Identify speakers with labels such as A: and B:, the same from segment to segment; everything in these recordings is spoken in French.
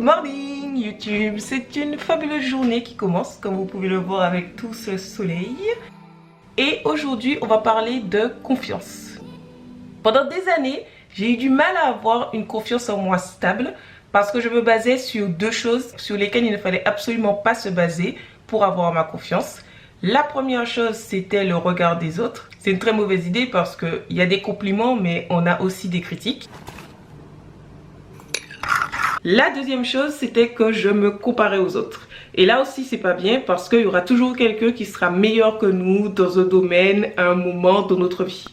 A: Good morning YouTube, c'est une fabuleuse journée qui commence comme vous pouvez le voir avec tout ce soleil. Et aujourd'hui on va parler de confiance. Pendant des années, j'ai eu du mal à avoir une confiance en moi stable parce que je me basais sur deux choses sur lesquelles il ne fallait absolument pas se baser pour avoir ma confiance. La première chose, c'était le regard des autres. C'est une très mauvaise idée parce qu'il y a des compliments mais on a aussi des critiques. La deuxième chose, c'était que je me comparais aux autres. Et là aussi, c'est pas bien parce qu'il y aura toujours quelqu'un qui sera meilleur que nous dans un domaine, à un moment de notre vie.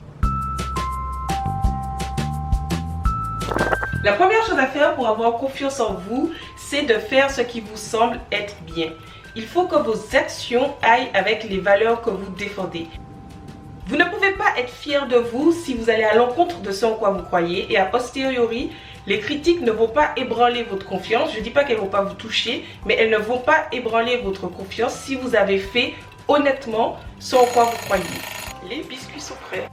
A: La première chose à faire pour avoir confiance en vous, c'est de faire ce qui vous semble être bien. Il faut que vos actions aillent avec les valeurs que vous défendez. Vous ne pouvez pas être fier de vous si vous allez à l'encontre de ce en quoi vous croyez et a posteriori, les critiques ne vont pas ébranler votre confiance. Je ne dis pas qu'elles ne vont pas vous toucher, mais elles ne vont pas ébranler votre confiance si vous avez fait honnêtement ce en quoi vous croyez. Les biscuits sont prêts.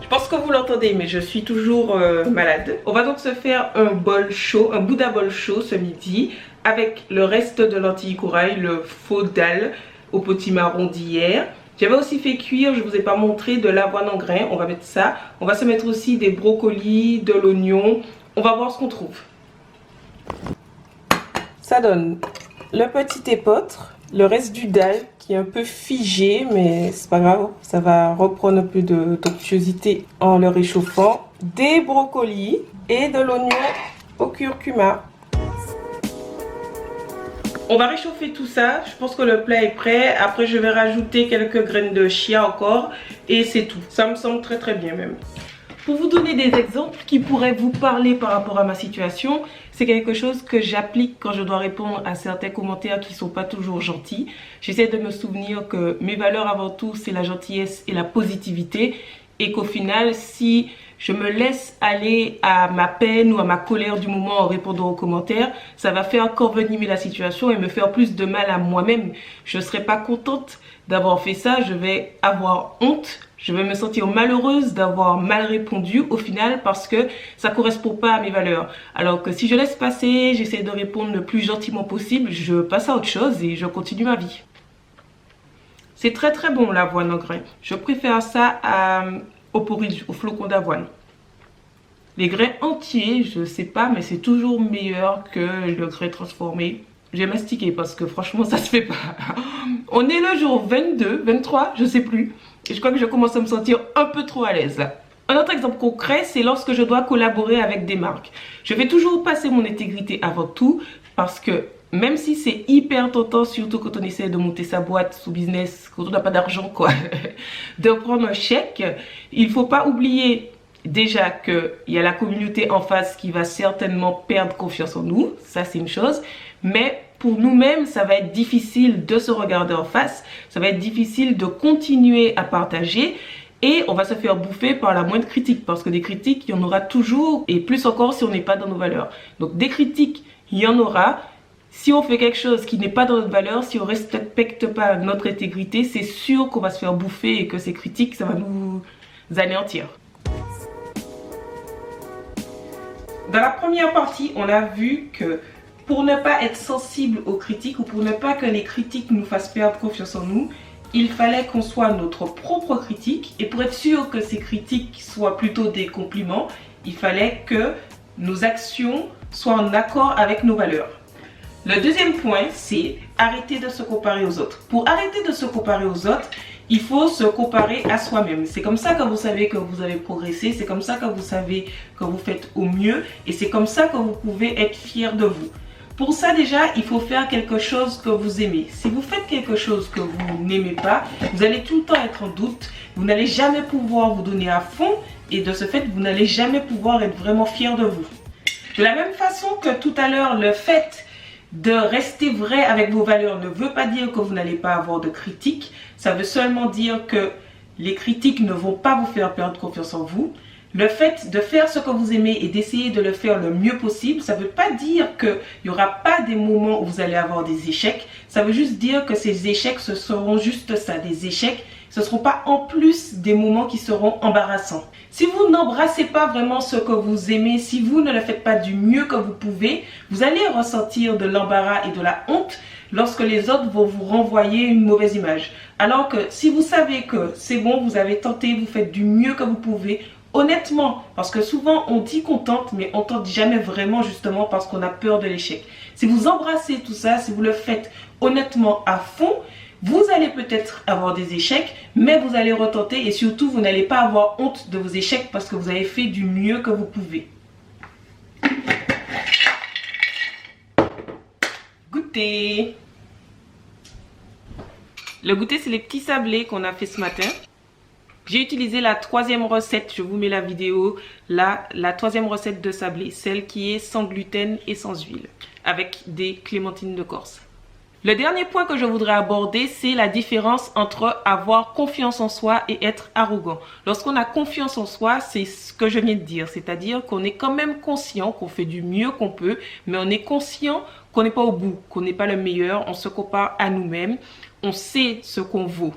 A: Je pense que vous l'entendez, mais je suis toujours malade. On va donc se faire un bol chaud, un Bouddha bol chaud ce midi avec le reste de lentilles corail, le faux dalle au potimarron d'hier. J'avais aussi fait cuire, je ne vous ai pas montré, de l'avoine en grains. On va mettre ça. On va se mettre aussi des brocolis, de l'oignon. On va voir ce qu'on trouve. Ça donne le petit épeautre, le reste du dalle qui est un peu figé, mais c'est pas grave. Ça va reprendre un peu d'onctuosité en le réchauffant. Des brocolis et de l'oignon au curcuma. On va réchauffer tout ça, je pense que le plat est prêt. Après je vais rajouter quelques graines de chia encore et c'est tout. Ça me semble très très bien même. Pour vous donner des exemples qui pourraient vous parler par rapport à ma situation, c'est quelque chose que j'applique quand je dois répondre à certains commentaires qui ne sont pas toujours gentils. J'essaie de me souvenir que mes valeurs avant tout c'est la gentillesse et la positivité et qu'au final si je me laisse aller à ma peine ou à ma colère du moment en répondant aux commentaires, ça va faire qu'envenimer la situation et me faire plus de mal à moi-même. Je ne serai pas contente d'avoir fait ça, je vais avoir honte, je vais me sentir malheureuse d'avoir mal répondu au final parce que ça ne correspond pas à mes valeurs. Alors que si je laisse passer, j'essaie de répondre le plus gentiment possible, je passe à autre chose et je continue ma vie. C'est très très bon l'avoine en grains. Je préfère ça au porridge, au flocon d'avoine. Les grains entiers, je sais pas, mais c'est toujours meilleur que le grain transformé. J'ai mastiqué parce que franchement, ça se fait pas. On est le jour 22, 23, je sais plus. Et je crois que je commence à me sentir un peu trop à l'aise là. Un autre exemple concret, c'est lorsque je dois collaborer avec des marques. Je vais toujours passer mon intégrité avant tout parce que même si c'est hyper tentant, surtout quand on essaie de monter sa boîte sous business, quand on n'a pas d'argent quoi, de prendre un chèque, il ne faut pas oublier déjà qu'il y a la communauté en face qui va certainement perdre confiance en nous, ça c'est une chose, mais pour nous-mêmes, ça va être difficile de se regarder en face, ça va être difficile de continuer à partager et on va se faire bouffer par la moindre critique parce que des critiques, il y en aura toujours et plus encore si on n'est pas dans nos valeurs. Donc des critiques, il y en aura. Si on fait quelque chose qui n'est pas dans notre valeur, si on ne respecte pas notre intégrité, c'est sûr qu'on va se faire bouffer et que ces critiques, ça va nous anéantir. Dans la première partie, on a vu que pour ne pas être sensible aux critiques ou pour ne pas que les critiques nous fassent perdre confiance en nous, il fallait qu'on soit notre propre critique. Et pour être sûr que ces critiques soient plutôt des compliments, il fallait que nos actions soient en accord avec nos valeurs. Le deuxième point, c'est arrêter de se comparer aux autres. Pour arrêter de se comparer aux autres, il faut se comparer à soi-même. C'est comme ça que vous savez que vous avez progressé, c'est comme ça que vous savez que vous faites au mieux et c'est comme ça que vous pouvez être fier de vous. Pour ça déjà, il faut faire quelque chose que vous aimez. Si vous faites quelque chose que vous n'aimez pas, vous allez tout le temps être en doute, vous n'allez jamais pouvoir vous donner à fond et de ce fait, vous n'allez jamais pouvoir être vraiment fier de vous. De la même façon que tout à l'heure, le fait de rester vrai avec vos valeurs ne veut pas dire que vous n'allez pas avoir de critiques. Ça veut seulement dire que les critiques ne vont pas vous faire perdre confiance en vous. Le fait de faire ce que vous aimez et d'essayer de le faire le mieux possible, ça ne veut pas dire qu'il n'y aura pas des moments où vous allez avoir des échecs. Ça veut juste dire que ces échecs, ce seront juste ça, des échecs. Ce ne seront pas en plus des moments qui seront embarrassants. Si vous n'embrassez pas vraiment ce que vous aimez, si vous ne le faites pas du mieux que vous pouvez, vous allez ressentir de l'embarras et de la honte lorsque les autres vont vous renvoyer une mauvaise image. Alors que si vous savez que c'est bon, vous avez tenté, vous faites du mieux que vous pouvez, honnêtement, parce que souvent on dit qu'on tente, mais on tente jamais vraiment justement parce qu'on a peur de l'échec. Si vous embrassez tout ça, si vous le faites honnêtement à fond, vous allez peut-être avoir des échecs, mais vous allez retenter et surtout vous n'allez pas avoir honte de vos échecs parce que vous avez fait du mieux que vous pouvez. Goûter. Le goûter, c'est les petits sablés qu'on a fait ce matin. J'ai utilisé la 3e recette, je vous mets la vidéo là, la 3e recette de sablé, celle qui est sans gluten et sans huile, avec des clémentines de Corse. Le dernier point que je voudrais aborder, c'est la différence entre avoir confiance en soi et être arrogant. Lorsqu'on a confiance en soi, c'est ce que je viens de dire, c'est-à-dire qu'on est quand même conscient qu'on fait du mieux qu'on peut, mais on est conscient qu'on n'est pas au bout, qu'on n'est pas le meilleur, on se compare à nous-mêmes, on sait ce qu'on vaut.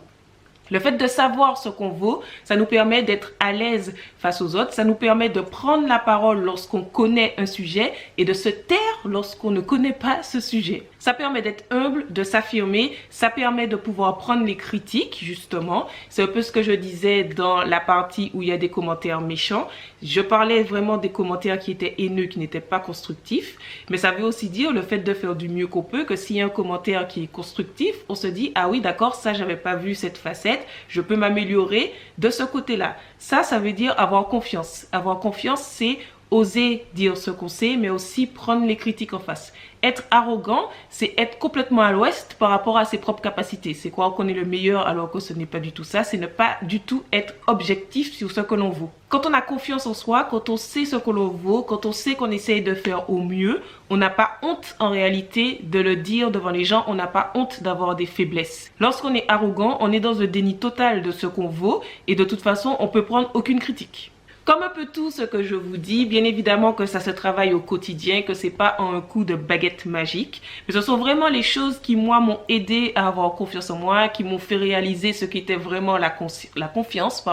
A: Le fait de savoir ce qu'on vaut, ça nous permet d'être à l'aise face aux autres, ça nous permet de prendre la parole lorsqu'on connaît un sujet et de se taire lorsqu'on ne connaît pas ce sujet. Ça permet d'être humble, de s'affirmer, ça permet de pouvoir prendre les critiques justement. C'est un peu ce que je disais dans la partie où il y a des commentaires méchants. Je parlais vraiment des commentaires qui étaient haineux, qui n'étaient pas constructifs, mais ça veut aussi dire le fait de faire du mieux qu'on peut, que s'il y a un commentaire qui est constructif, on se dit ah oui d'accord, ça j'avais pas vu cette facette, je peux m'améliorer de ce côté-là. Ça veut dire avoir confiance. Avoir confiance, c'est oser dire ce qu'on sait, mais aussi prendre les critiques en face. Être arrogant, c'est être complètement à l'ouest par rapport à ses propres capacités. C'est croire qu'on est le meilleur alors que ce n'est pas du tout ça. C'est ne pas du tout être objectif sur ce que l'on vaut. Quand on a confiance en soi, quand on sait ce que l'on vaut, quand on sait qu'on essaye de faire au mieux, on n'a pas honte en réalité de le dire devant les gens. On n'a pas honte d'avoir des faiblesses. Lorsqu'on est arrogant, on est dans un déni total de ce qu'on vaut et de toute façon, on peut prendre aucune critique. Comme un peu tout ce que je vous dis, bien évidemment que ça se travaille au quotidien, que c'est pas un coup de baguette magique, mais ce sont vraiment les choses qui, moi, m'ont aidé à avoir confiance en moi, qui m'ont fait réaliser ce qu'était vraiment la confiance,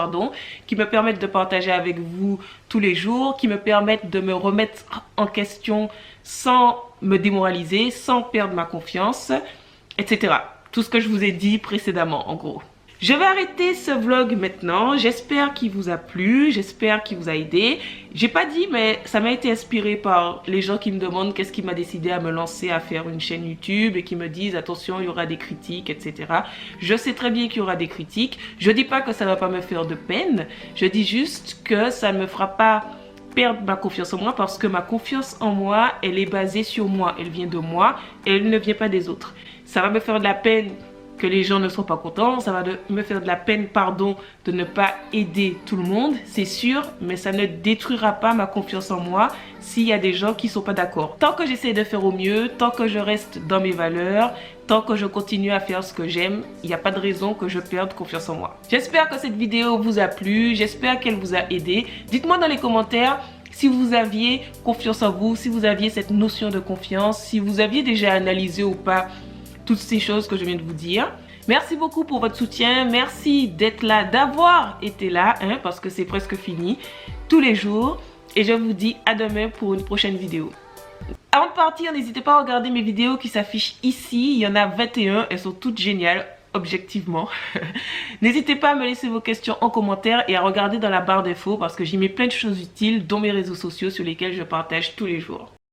A: qui me permettent de partager avec vous tous les jours, qui me permettent de me remettre en question sans me démoraliser, sans perdre ma confiance, etc. Tout ce que je vous ai dit précédemment, en gros. Je vais arrêter ce vlog maintenant, j'espère qu'il vous a plu, j'espère qu'il vous a aidé. J'ai pas dit mais ça m'a été inspiré par les gens qui me demandent qu'est-ce qui m'a décidé à me lancer à faire une chaîne YouTube et qui me disent attention il y aura des critiques etc. Je sais très bien qu'il y aura des critiques, je dis pas que ça va pas me faire de peine, je dis juste que ça ne me fera pas perdre ma confiance en moi parce que ma confiance en moi elle est basée sur moi, elle vient de moi et elle ne vient pas des autres. Ça va me faire de la peine que les gens ne soient pas contents, ça va me faire de la peine, de ne pas aider tout le monde, c'est sûr, mais ça ne détruira pas ma confiance en moi s'il y a des gens qui ne sont pas d'accord. Tant que j'essaie de faire au mieux, tant que je reste dans mes valeurs, tant que je continue à faire ce que j'aime, il n'y a pas de raison que je perde confiance en moi. J'espère que cette vidéo vous a plu, j'espère qu'elle vous a aidé. Dites-moi dans les commentaires si vous aviez confiance en vous, si vous aviez cette notion de confiance, si vous aviez déjà analysé ou pas toutes ces choses que je viens de vous dire. Merci beaucoup pour votre soutien. Merci d'être là, d'avoir été là, parce que c'est presque fini, tous les jours. Et je vous dis à demain pour une prochaine vidéo. Avant de partir, n'hésitez pas à regarder mes vidéos qui s'affichent ici. Il y en a 21, elles sont toutes géniales, objectivement. N'hésitez pas à me laisser vos questions en commentaire et à regarder dans la barre d'infos parce que j'y mets plein de choses utiles dans mes réseaux sociaux sur lesquels je partage tous les jours.